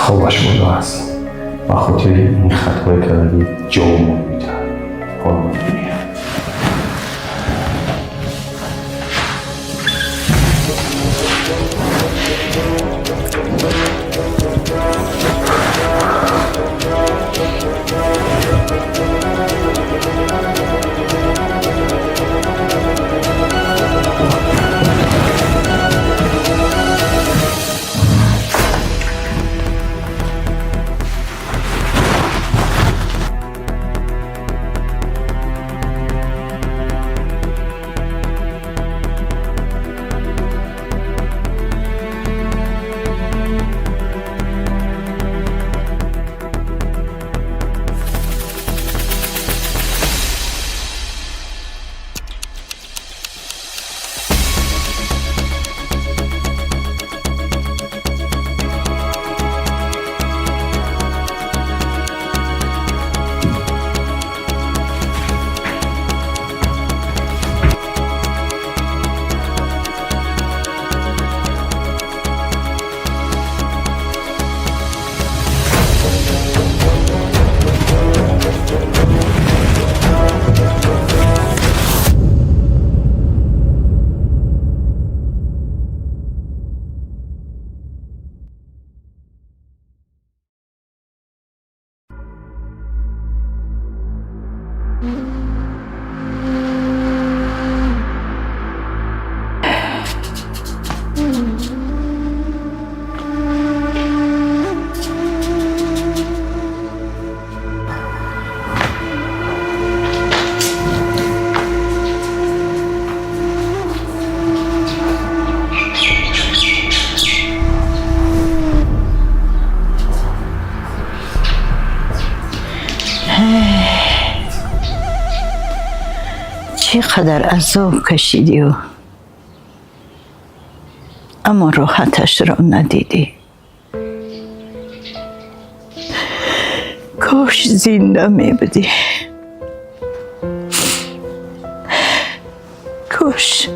خوابش مونده است و خاطر این خطای کردی جامون میده حال دنیا. چقدر عذاب کشیدی و اما راحتش را ندیدی. کاش زنده می بودی. کاش.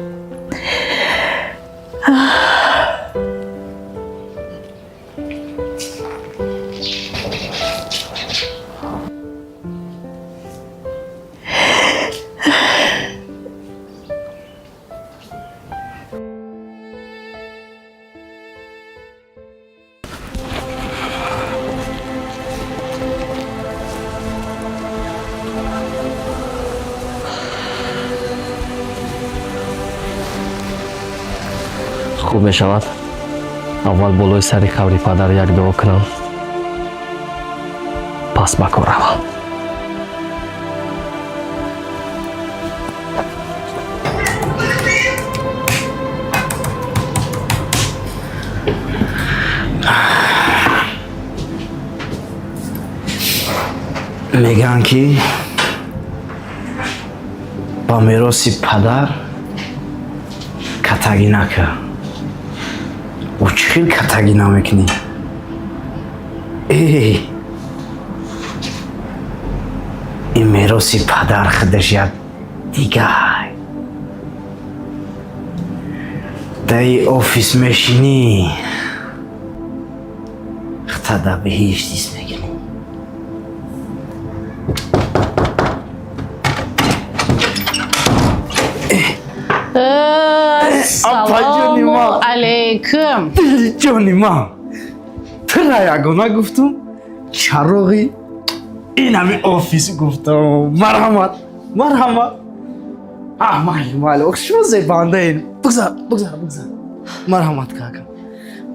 خوب می شود اول بالای سری قبر پدر یک دعا کنم پس به کار روم. میگن که با میراث پدر کتگی نکن. او چخیل کتگی نمیکنی؟ ای این میراث پدر خودش یک دیگه در این آفیس میشینی خطا به هیچ چیز میگنی. سلام علیکم. جانی من تو را یگانه گفتم چراغی این همه آفیس گفتم مرحمت مرحمت. مالی شما زیبانده این بگذار مرحمت کن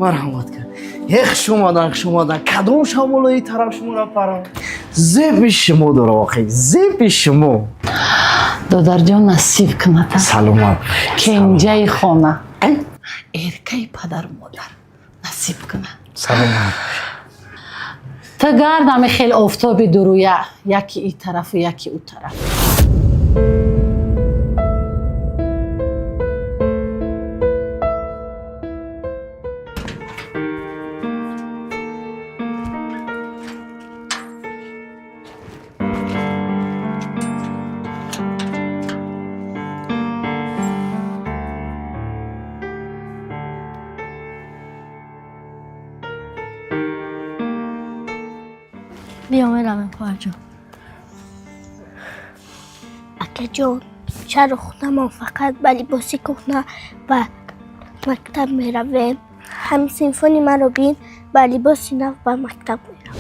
مرحمت کن. یک شما دن کدوم شما این طرف شما را پرام زیب شما داره واقعی زیب شما. دادر جان نصیب کنه سلامت کنجای خانه ارکای پدر مادر نصیب کنه. سلامت تا گردم خیلی آفتابی درویه یکی این طرف و یکی اون طرف. بیا میرم خواهر جان. اکه جان چرا خودم فقط با لباس کهنه و مکتب میرویم؟ هم سینفونی من رو بین با لباس نو و مکتب میرم.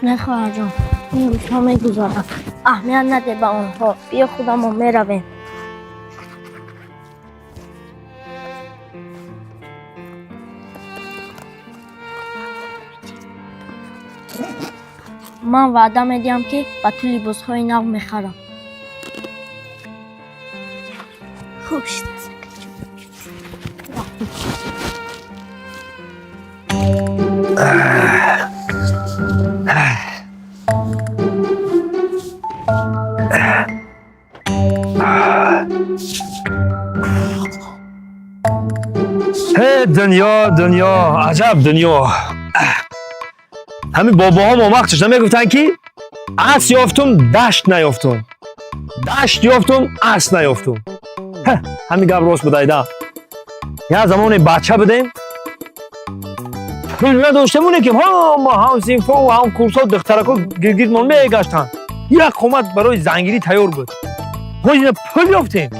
نه خواهر جان این روزها میگذارم، اهمیت نده به آنها. بیا خودم رو میرویم. من وعده میدیم که با تو لباس های نو میخرم. خوش هی دنیا عجب دنیا. همین بابا هم وقتش نمیگفتن که اس یافتم دشت نیافتم، دشت یافتم اس نیافتم. همین گپ راست بوده ایده. یه زمان بچه بدیم پول نداشتمونه که ما هم سینفا و هم کورس ها دخترک ها گرگید من میگشتن. یک قومت برای زنگیری تیار بود. ما این پول یافتیم.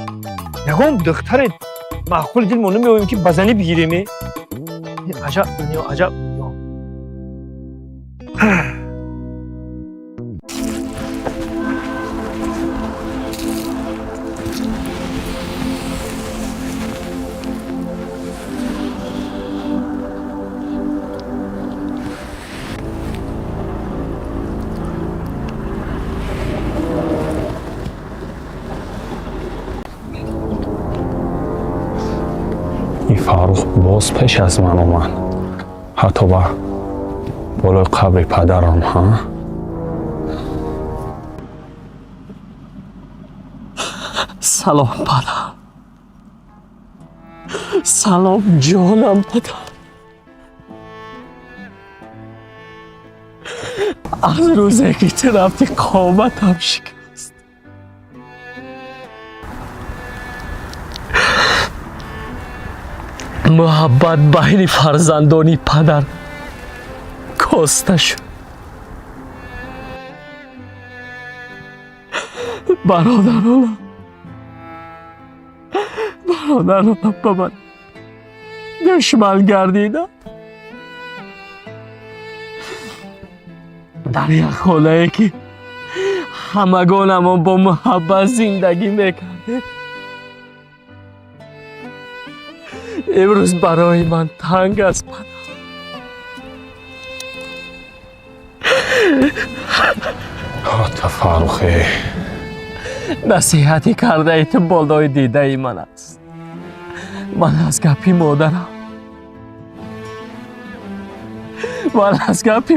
یکم دختر معقول دل ما نمیویم که بزنی بگیریم. عجب دنیا عجب. این فاروق باز پیش از من اومد، حتی با بالای قبر پدرم. ها سلام پدر، سلام جانم پدر. از روزی که تو رفتی قامتم شکست. محبت بین فرزندانی پدر کاسته شد. برادرانم به من دشمن گردیدن. در یک خانه‌ای که همگانمان با محبت زندگی میکردیم، امروز برای من تنگ است پدر. حتی فاروقه نصیحتی کرده ای تو بالای دیده ای من است. من از گپی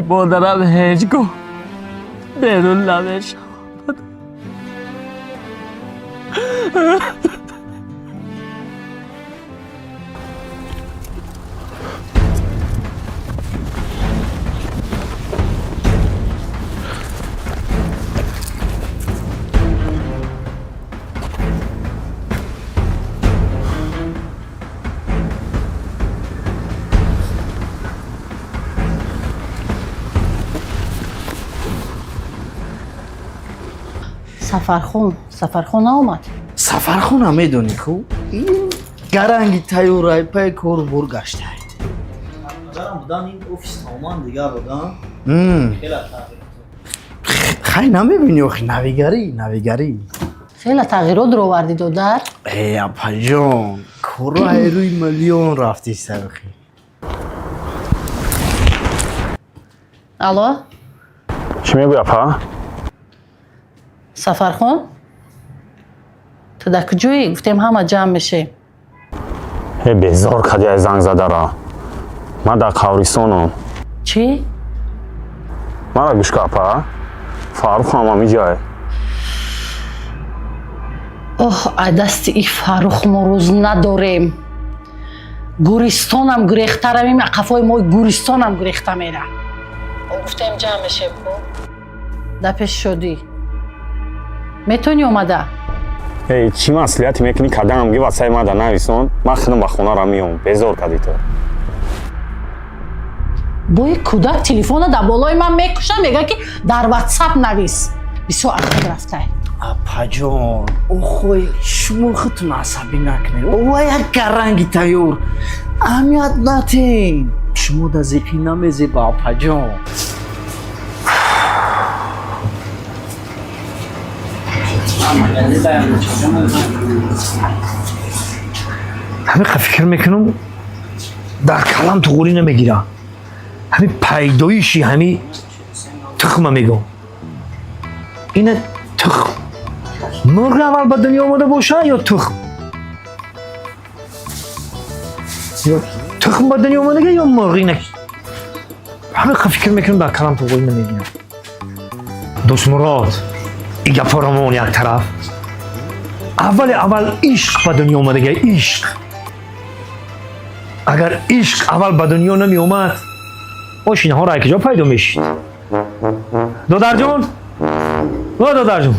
مادرم هیچگاه بیرون نمیشم. سفرخون آمد. سفرخون هم میدونی خوب این گرنگی تیورای پای کور برگشته. دارم بودن این اوفیس سامان دیگه بودن. خیلی نمیبینی اخی نویگری خیلی تغییرات رو وردی دو در. ای اپا جان کورای روی میلیون رفتی سرخی. الو چی میگوی اپا؟ سفرخون تو در کجایی؟ گفتیم همه جمع میشیم. هی بیزار کدی از زنگ زده را. من در قبرستانم. چی؟ من را گوش که اپا فاروق هم همی جای. اوه دست ای فاروق ما روز نداریم. گوریستانم گریخته رویم، قفای ما گوریستانم گریخته میره. گفتیم جمع میشیم. در پیش شدی метони омада ای چی مسئولیتی میکنی کدام میگی واسه ما در نویسون من خودم با خونه را میام بزار کردی تو бо ин кӯдак телефона дар болои ман мекушад мегӯяд ки дар ватсап навис бисёр арқиб рафтай апаҷон охой шумо худтун асабӣ накунед ова як гаранги тайёр аҳамият натен шумо да зиқӣ намезеба апаҷон ҳамин фикр мекунам дар калам туғурӣ намегирам ҳамин пайдоиши ҳамин тухма мегӯм ина тухм мурғ аввал ба дунё омода боша ё тухм ё тухм ба дунё омода ё мурғ ина ҳамин фикр мекунам дар калам туғурӣ намегирам дӯстмурод ин гапҳорамон як тараф аввал ишқ ба дунё омадага ишқ агар ишқ аввал ба дунё намеомад мошинаҳоро якҷо пайдо мешид додарҷон додарҷон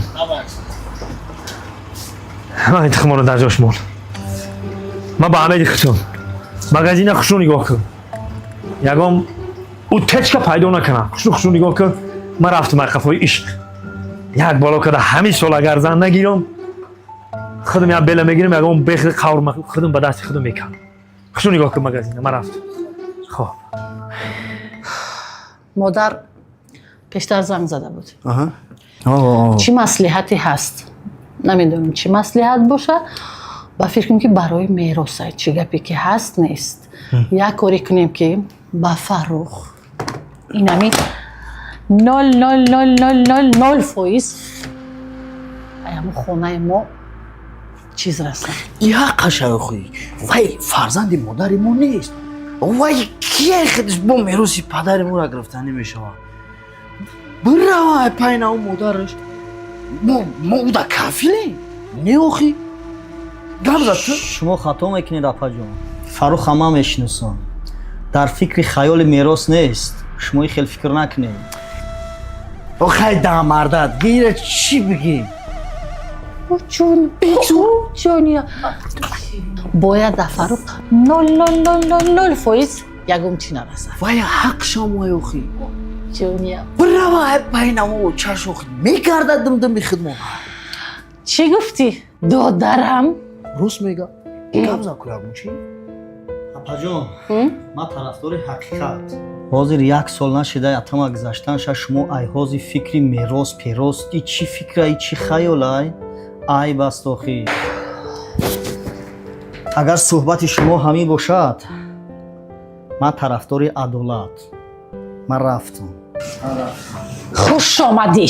ман ин тухморо дар ҷош мон ман ба ҳамеди худтон магазина хушрӯ нигоҳ кун ягон утечка пайдо накунам хушрӯ нигоҳ кун ман рафтам қафои ишқ як боло када ҳамин сол агар зан нагирам худам як бела мегирам ягон бехи қавр худам ба дасти худам мекардам хушрӯ нигоҳ кун магазина ман рафтам хоб модар пештар занг зада буд чӣ маслиҳате ҳаст намедонам чӣ маслиҳат боша ба фикр кунем ки барои меросай чӣ гапе ки ҳаст нест як коре кунем ки ба Фарух инами 0.000% аяму хонаи мо чиз расад як қашайхӯй вай фарзанди модари мо нест вай кие худаш бо мероси падари моро гирифта намешавад биравай пайнаи модараш мо уда кафилем не охӣ гап зад ту шумо хато мекунед апаҷон фарух ҳама мешиносам дар фикри хаёли мерос нест шумо хел фикр накунед охай дамардад гира чӣ бигем ҷония бояд дар Фарух 0.000% ягон чӣ нарасад вай ҳақшамой охӣ ҷония биравай пайнамо чаш охӣ мекарда димдими хидмат чӣ гуфтӣ додарам рост мега гап закурагум чӣ апаҷон ман тарафдори ҳақиқат ҳозир як сол нашида атама гузаштанша шумо айҳози фикри мерос перос и чӣ фикраи чӣ хаёлай ай баст охӣ агар суҳбати шумо ҳамин бошад ман тарафдори адолат ман рафтам хуш омадӣ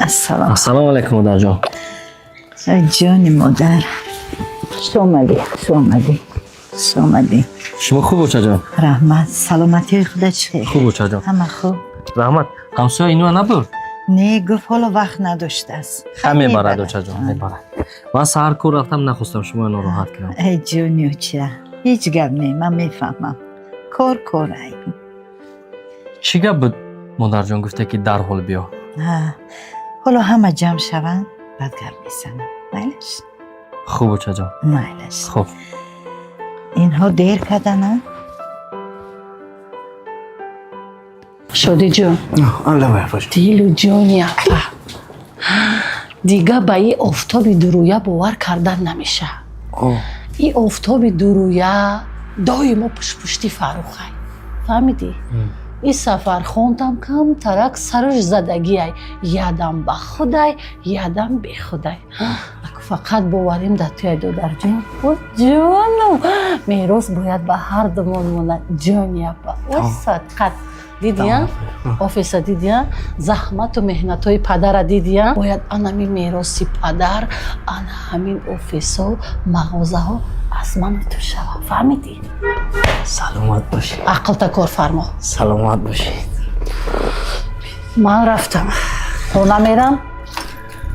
السلام السلام علیکم مادر جان. جانی مادر خوش آمدی شما خوب بچه جان؟ رحمت سلامتی خودت چه؟ خوب بچه جان. همه خوب رحمت همسایه اینو نبرد؟ نه گفت حالا وقت نداشته است میبرد بچه جان میبرد. من سهر کور رفتم نخواستم شما ناراحت کنم. ای جونیو چه؟ هیچ گپ نه من میفهمم کار ای چی گپ بود مادر جان گفته که در حال بیا؟ حالا همه جمع شوند بعد گپ میزنم مایلش خوب بچه جان مایلش خوب اینها دیر کردن شادی جان الله بفرج دیل و جانی اپا دیگه با این آفتاب درویه باور کردن نمیشه این آفتاب درویه دائما پشتی فروخه فهمیدی؟ این سفر خوندم کم ترک سرش زدگی یادم با خدای یادم به خدای فقط باوریم در توی دودر جان و جانو میراث باید به هر دومون مونه جان یابا و صدقت دیدیم آفیس دیدیم زحمت و مهنت های پدر دیدیم باید انمی میراثی پدر انا همین آفیس ها مغازه ها از من تو شوا فهمیدی؟ سلامت باشید. عقل تا کار فرما. سلامت باشید. من رفتم خونه میرم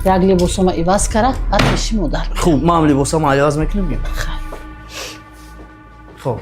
یک لباسم عوض کرد بعد پیشی مادر میرم. خوب ما هم لباسم عوض میکنیم. خب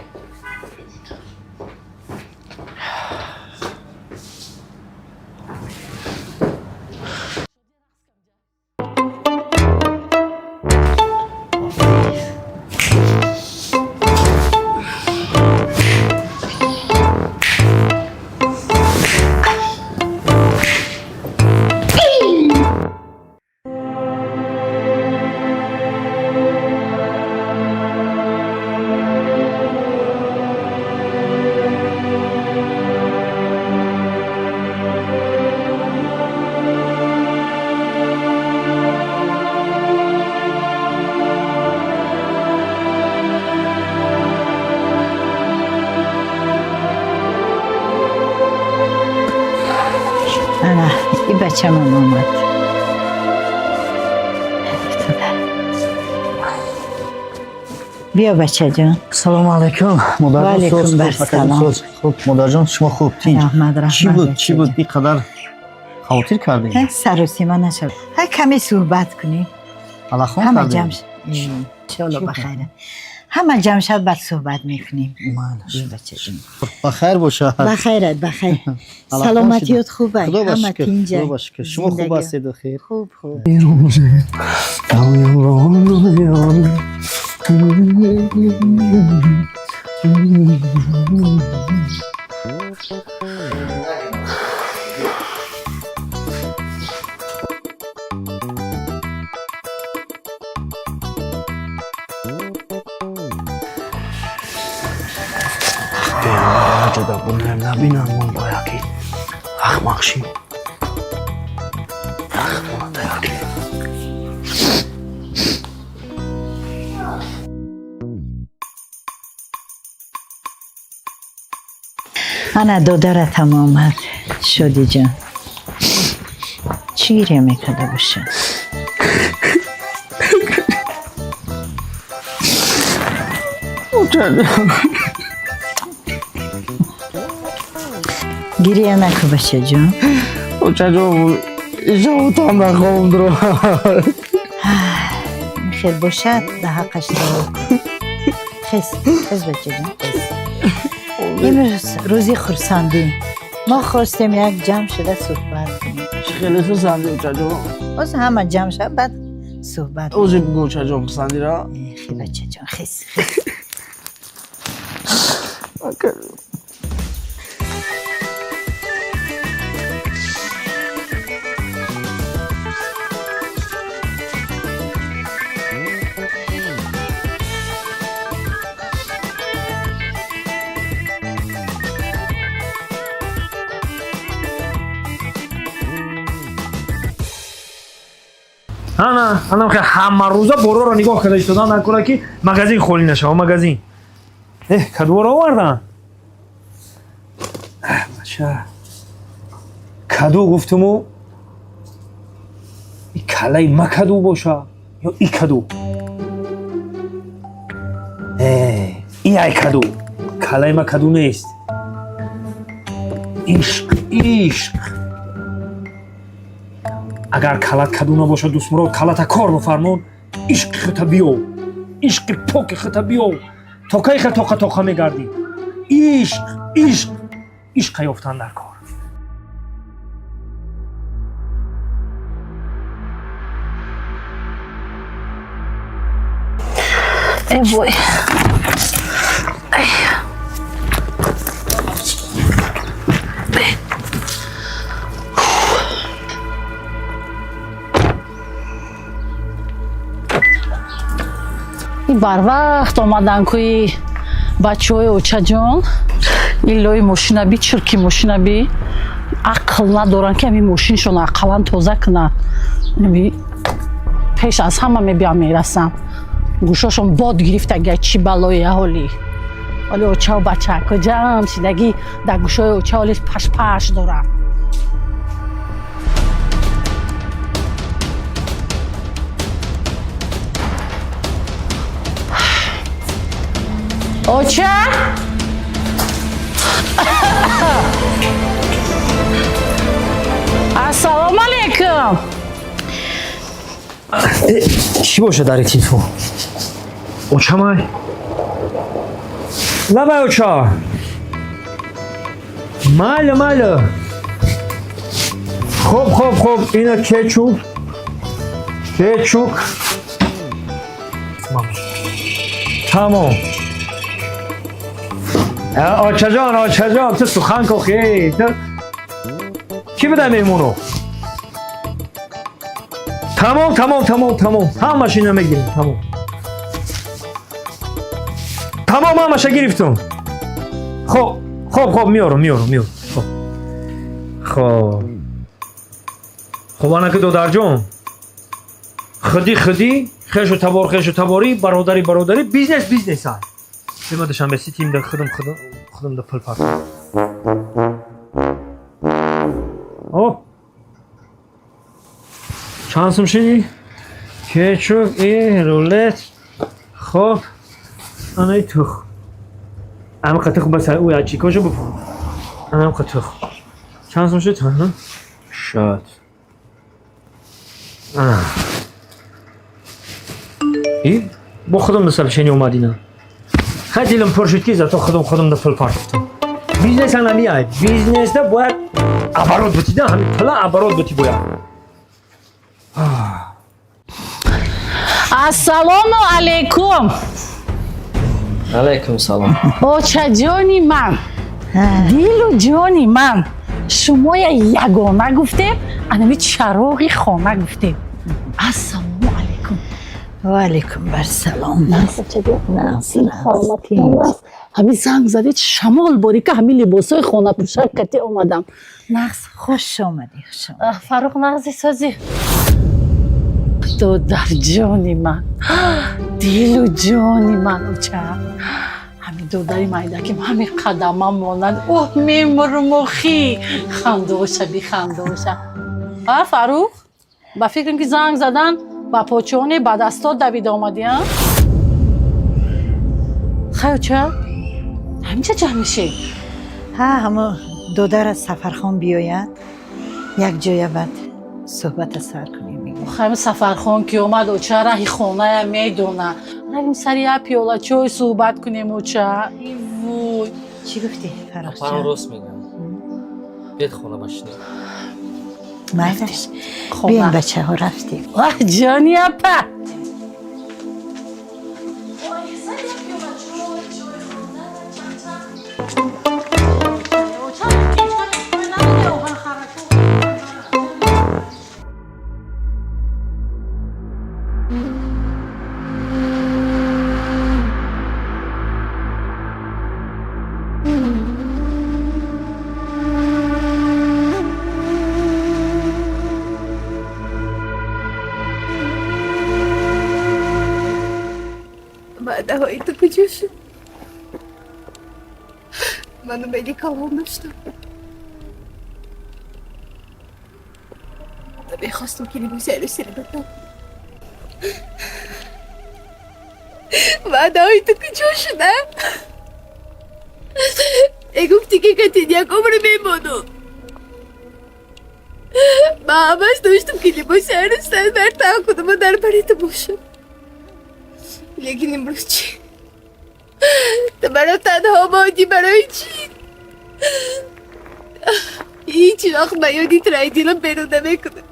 انا این بچه من اومد بیا بچه جان. سلام علیکم مادر جان. علیکم بر سلام. خب مادر جان شما خوب تین چی بود اینقدر خاطر کردین؟ سر و سیما نشد کمی صحبت کنیم علاخون همه کردین؟ جمع انشاءالله بخیره همه جمع شد بعد صحبت میکنیم. بچه جان بخیر باشه. بخیرت بخیر سلامتیت خوبه خدا همه باشکر تینجا خدا باشکر شما خوب هستید و خیر خوب خوب جدا بونم نبینم من باید که اخمق شیم اخمق داید انا دادرت هم آمد شدی جان چی گیریه میکده باشه؟ گیریه نکو بچه جان اوچه جان ایجا بودم نخوام درو خیر باشد ده حقش دارو خیست بچه جان خیست امروز روزی خرسندی ما خواستیم یک جمع شده صحبت کنیم خیلی خرسندی اوچه جان از همه جمع شد بعد صحبت اوزی بگو اوچه جان خرسندی را خیلی بچه جان خیست انا که همه روزا برو رو نگاه کرده ایستادن نکنه که مغازین خالی نشه مغازین کدو رو آوردن بچه کدو گفتمو این کلای ما کدو باشه یا ای کدو ای کدو کلای ما کدو نیست عشق اگر کلت کدو نباشه دوست مراد کلت کار بفرمون عشق خطا بیو عشق پاک خطا بیو تا کی خطا خطا میگردی عشق یافتن در کار ای وای این بر وقت آمدن کوی بچه های اوچه جان Illoi moshina bi chirki moshina bi aql nadoran ki ami moshinshon aqlan toza kunand. Nabi pesh az hama mebiam merasam. Гушошон бод гирифт агар чӣ балои ҳоли. Вале очао бачако ҷамъ шидагӣ дар гӯшои очаолиш паш-паш дорам. Оча? Ассалому алайкум. چی باشه در تلفن؟ اوچا مای؟ لبای اوچا مال خوب اینا کچوک تمام آچا جان تو سخن کو خیلی کی بده میمونو؟ تمام همش اینا میگیریم تمام همش گرفتم خب میارم خب انا که دو درجان خودی خیش و تباری برادری بیزنس های بما داشتم بسی تیم در خودم در پل پاک چانسم شدی کچوک رولت خب آنای توخ اما قطخ بس اوی اچی کجا بپرم اما قطخ چانسم شد ها شد ای با خودم مثل شنی اومدی نه خیلی دلم پر شد که تو خودم در پل پارک گفتم بیزنس هم نمیاد بیزنس ده باید عبارات بودی نه همین پلا عبارات بودی باید Ассалому алайкум. алайкум салом. Оча ҷони ман, дилу ҷони ман, шумоя ягона гуфтем, анами чароғи хона гуфтем. Ассалому алайкум. ва алайкум барсалом. ҳамин занг задед шамол борика ҳамин либосои хонапӯша кате омадам. Нағз خوش آمدی. фаруқ нағзи созӣ. دودر جانی من دیلو جانی من اوچه همین دودری مایدکیم همین قدم هم مانند اوه میمرمخی خندوشه بی خندوشه فاروق با فکرم که زنگ زدن با پاچانی با دستات دوید آمدی ها خیلی چه؟ همین چه جمع میشی؟ همه دودر از سفرخان بیاید یک جای بعد صحبت سر کنیم خیلی سفرخان که اومد و چه راهی خونه میدونه رویم سری پیولا چای صحبت کنیم و چه وای چی گفتی فراخ من جان؟ راست میگم بیاد خونه باشنیم مایدش بیایم بچه ها رفتیم واه جانی اپا بعدها تو کجا شد؟ منو ملیکا داشتم میخواستم که لیموزه رو سری بدم بعدها تو کجا شدم؟ گفتی که کتین یک عمر میمونم من همش داشتم که لیموزه رو سر برتم کنم و در بریده باشم لیکن امروز چی؟ تو برای تنها ماندی برای چی؟ هیچ وقت بیادی ترای دیلم بیرون نمیکنه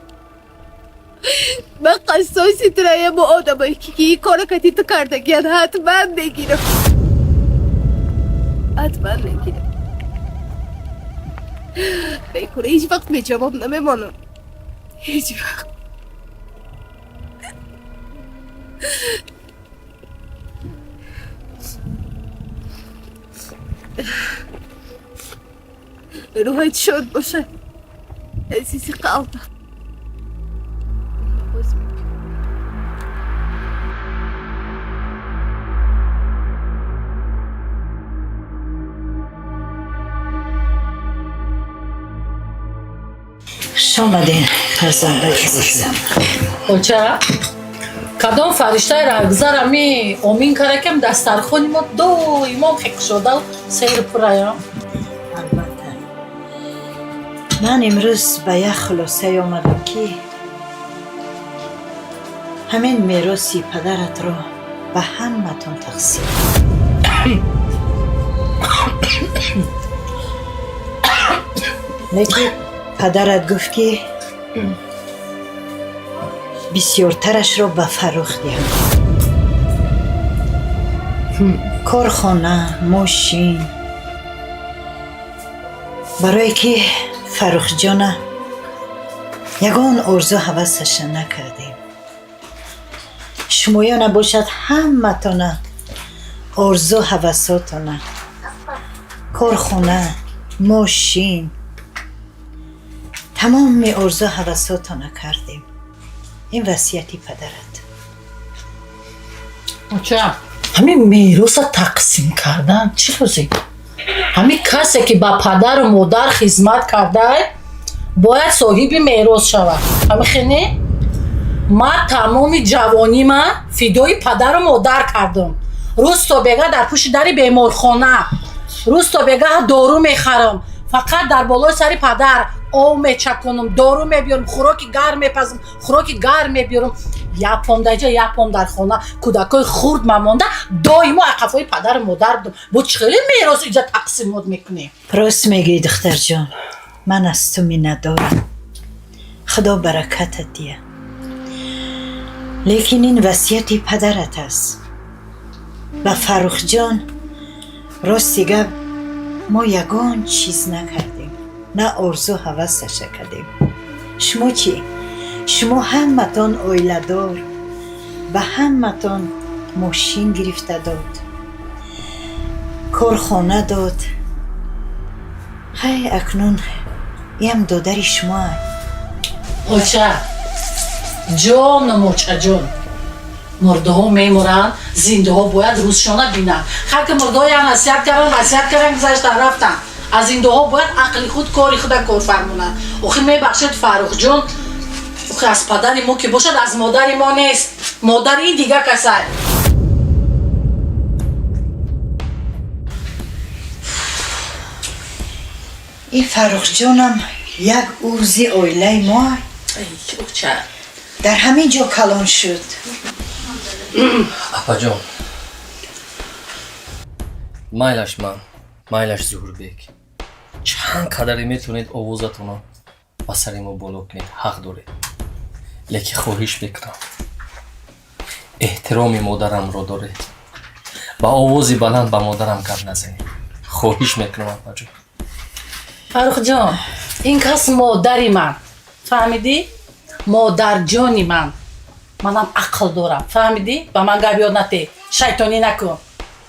من قصاصی ترایم با آدمایی که این کار کتی تو کردگیان حتما نگیرم بیکنه هیچ وقت به جواب نمیمانم هیچ وقت روحت شد باشه عزیزی قلبم. خوش آمدین فرزند عزیزم. اوچا کدام فرشته رگزر می امین کرده که دسترخوانی ما دویما خیک شده و سیر پرایا. البته من امروز به یک خلاصه آمدم که همین میراثی پدرت را به همتون تقسیم لیکن پدرت گفت که بسیارترش را به فروخ دهم. کارخانه، ماشین، برای که فروخ جان یگان آرزو هوسش نکردیم. شما یا نباشد همتون آرزو هوساتون، کارخانه، ماشین، تمام آرزو هوساتون کردیم. این وصیتی پدرت. اوچا همین میراث تقسیم کردن چی روزی؟ همین کسی که با پدر و مادر خدمت کرده باید صاحب میراث شود. همین خیلی ما تمام جوانی ما فدای پدر و مادر کردم. روز تا بگه در پشت در بیمارخانه، روز تا بگه دارو میخرم، فقط در بالای سر پدر آب میچکنم، دارو میبیارم، خوراک گرم میپزم، خوراک گرم میبیارم. یک پام در جا، یک پام در خانه، کودکای خورد ممانده دائما عقفای پدر و مادر بودم. با چخیلی میراث اینجا تقسیمات میکنیم. راست میگی دختر جان، من از تو منت دارم، خدا برکتت دیه. لیکن این وصیتی پدرت است. و فروخ جان راستی گپ ما یگان چیز نکردیم، نه آرزو هوسش کردیم. شما چی؟ شما همتون اویله دار و همتون ماشین گرفته داد، کارخانه داد. های اکنون یم دادری شما. اوچه جان و موچه جان، مرده ها میمورن، زنده ها باید روزشانه بینن. خلق مرده ها یه نصیحت کردن گذشتن رفتن. از زنده ها باید عقل خود کاری خود کار فرمونن. اخی میبخشید فروخ جان، اخی از پدر ما که باشد از مادر ما نیست، مادر این دیگه کسه. این فروخ جانم یک اوزی اویله ما اوچه در همین جا کلان شد. اپا جان مایلش من، مایلش ظهور بیک، چند قدری میتونید آوازتون رو با سر ما بالا کنید، حق دارید. لیکن خواهش بکنم احترام مادرم رو دارید، با آوازی بلند با مادرم گپ نزنید. خواهش میکنم اپا جان. فروخ جان این کس مادری من، فهمیدی؟ مادر جانی من، منم عقل دارم، فهمیدی؟ با من گپ یاد نده، شیطانی نکن.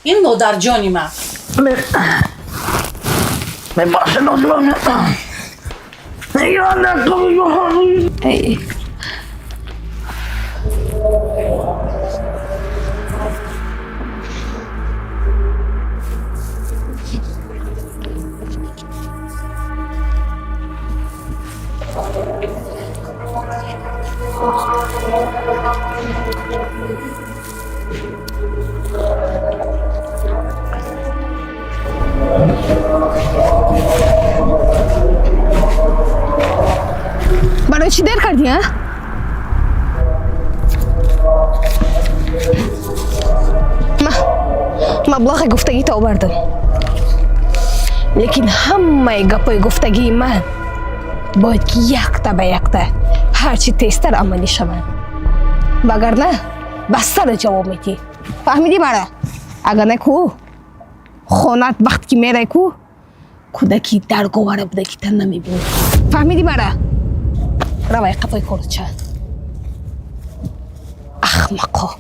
این مادر جانی من. برای چی دیر کردی ها؟ مبلغ گفتگی تا آوردم، لیکن همه گپای گفتگی من باید که یک تا به یک تا هرچی تیزتر عملی شود، وگرنه بستر جواب میدی. فهمیدی مرا؟ اگر نه کو خونت وقت که میره کو کودکی در گواره بوده که تن نمیبینی. فهمیدی مرا؟ روای قفای کورچه احمقا.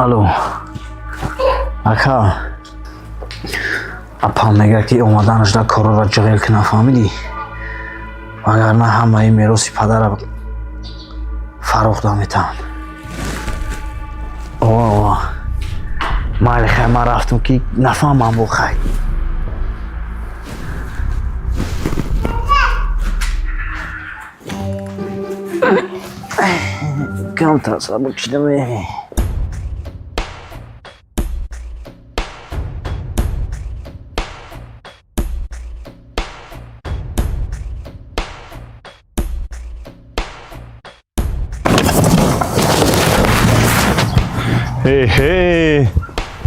الو اکا اپا میگه که اومدنش در کار را جغیل که نفهمیدی وگرنه همه این میراث پدر را فروخته میتن اوه مالی خیلی من رفتم که نفهمم بو خیلی کم ترسا بکشیدم هی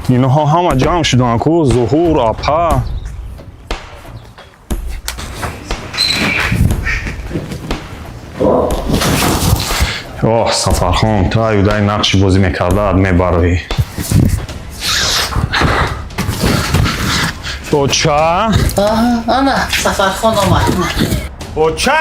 اینها همه جمع شدن کو ظهور اپا اوه سفرخان تا یودای نقشی بازی میکرده میبروی بچه آنا سفرخان آمد بچه